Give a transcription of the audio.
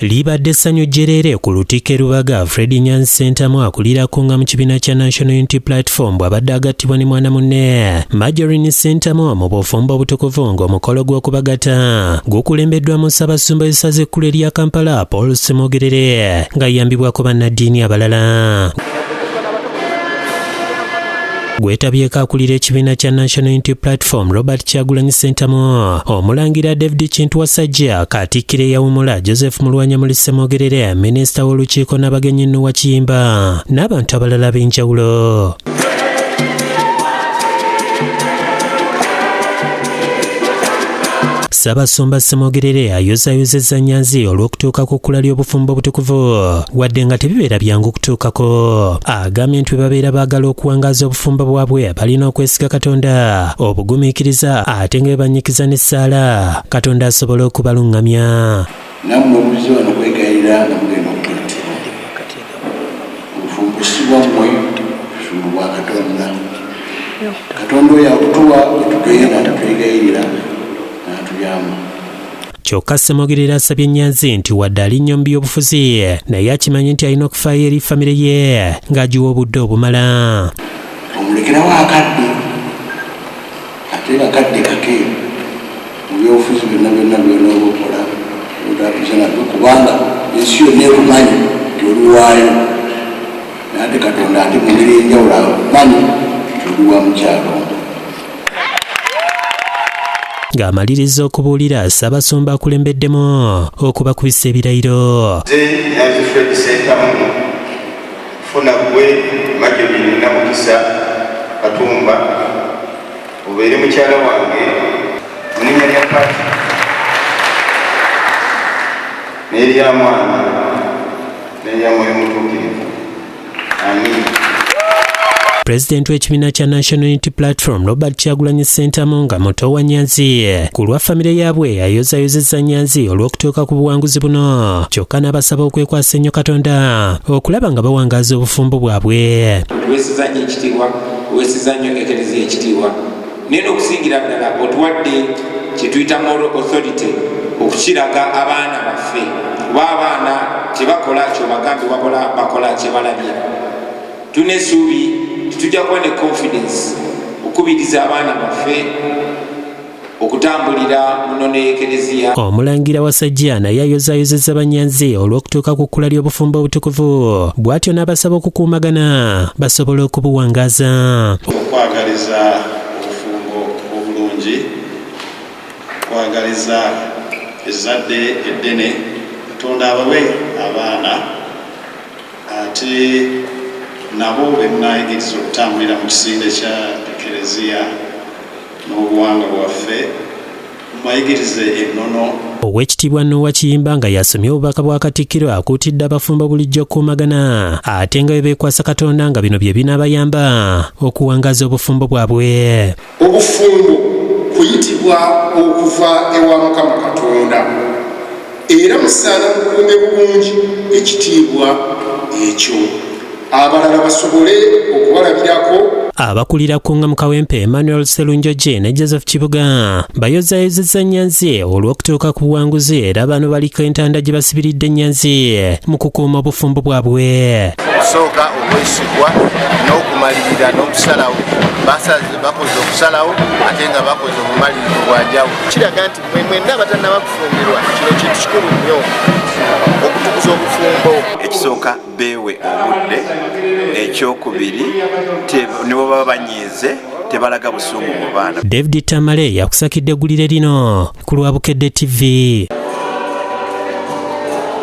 Libadde essanyu jjerere ku Lutikko Lubaga Fred Nyanzi Ssentamu akulirako nga mu kibiina kya National Unity Platform bw'abadde agattibwa ne mwana munne Marjorie Ssentamu mu bufumbo obutukuvu ng'omukolo gw'okubagata gukulembeddwamu Ssaabasumba w'essaza ekkulu erya Kampala Paul Ssemogerere ng'ayambibwako bannaddiini abalala. Gwetabyeko akulira ekibiina kya National Unity Platform Robert Kyagulanyi Ssentamu, omulangira David Kintu Wasajja, Katikkiro eyawummula Joseph Mulwanyammuli Ssemogerere, minisita w'olukiiko n'abagenyi Noah Kiyimba n'abantu abalala b'enjawulo. Ssaabasumba Ssemogerere ayozaayozezza Nyanzi olw'okutuuka ku kkula ly'obufumbo obutukuvu wadde nga tebibeera byangu kutuukako. Agambye nti bwe babeera baagala okuwangaaza obufumbo bwabwe balina okwesiga Katonda, obugumiikiriza ate nga bebanyikiza n'essaala Katonda asobole okubaluŋŋamya. Nammwe muze wano kwegayirira nga mugenda okututtira obufumbo si bwammwe, obufumbo bwa Katonda. Katonda oyo akutuwa wetugenda twegayirira. Kyokka Ssemogerere asabye Nyanzi nti wadde alinnyo mu by'obufuzi naye akimanyi nti alina okufaayo eri famire ye ng'agiwa obudde obumala. Omulekerawo akadde ate akadde kake mu by'obufuzi byonna byonna obukola otapiza nabyo kubanga ensi yonna ekumanyi nti oluwaayo naate Katonda ate mu ngeri enjawulo akumanyi nti oluwa mukyalo. Ng'amaliriza okubuulira Ssaabasumba akulembeddemu okubakubisa ebirayiro. Nze Nyanzi Fred Ssentamu funa gwe Marjorie Namukisa Katumba obeere mukyala wange mu linnya lya paati n'erya mwana n'erya mwoyo mutuukirivu. Amiina. Pulezidenti w'ekibiina kya National Unity Platform Robert Kyagulanyi Ssentamu nga muto wa Nyanzi ku lwa famire yaabwe ayozaayozezza Nyanzi olw'okutuuka ku buwanguzi buno, kyokka n'abasaba okwekwasa ennyo Katonda okulaba nga bawangaaza obufumbo bwabwe. Tuweesiza nnyo ekitiibwa, tuweesiza nnyo Eklezia ekitiibwa, naye n'okusingira ddala otuwadde kye tuyita moral authority okukiraga abaana baffe, kuba abaana tebakola kyobagambe wabula bakola kye balabye. Tuna essuubi tujja kuba ne confidence okubiriza abaana baffe okutambulira muno ne Eklezia. Omulangira Wasajja naye ayozaayozezza Banyanzi olw'okutuuka ku kkula ly'obufumbo obutukuvu, bw'atyo n'abasaba okukuumagana basobole okubuwangaaza. Okwagaliza obufumbo obulungi, kwagaliza ezzadde eddene, Katonda abawe abaana ate nabo bemunayigiriza okutambulira mu kisinde kya Eklezia n'obuwangwa bwaffe mumayigirize ennono. Oweekitiibwa Noah Kiyimba nga yasomye obubaka bwa Katikkiro akuutidde abafumbo bulijjo okuumagana ate nga beekwasa Katonda nga bino bye binaabayamba okuwangaaza obufumbo bwabwe. Obufumbo kuyitibwa okuva ewa Mukama Katonda era musaana mukuume bulungi ekitiibwa ekyo, abalala basobole okubalabirako. Abakulirako nga Mukawempe Emmanuel Sserunjoje ne Joseph Kibuga bayozaayozezza Nyanzi olw'okutuuka ku buwanguzi era bano baliko entanda gye basibiridde Nyanzi mu kukuuma obufumbo bwabwe. Osooka obwesigwa n'okumalirira n'okusalawo bakoze okusalawo ate nga bakoze obumalirizo bwajawulo. Kiraga nti mwenna abatannaba kufumbirwa kino kintu kikulu nnyo okutukuza obufumbo. Ekisooka beewe obudde, ekyokubiri ne bwe baba banyiize tebalaga busungu mu baana. David Tamale yakusakidde eggulire lino ku Lwabukedde TV.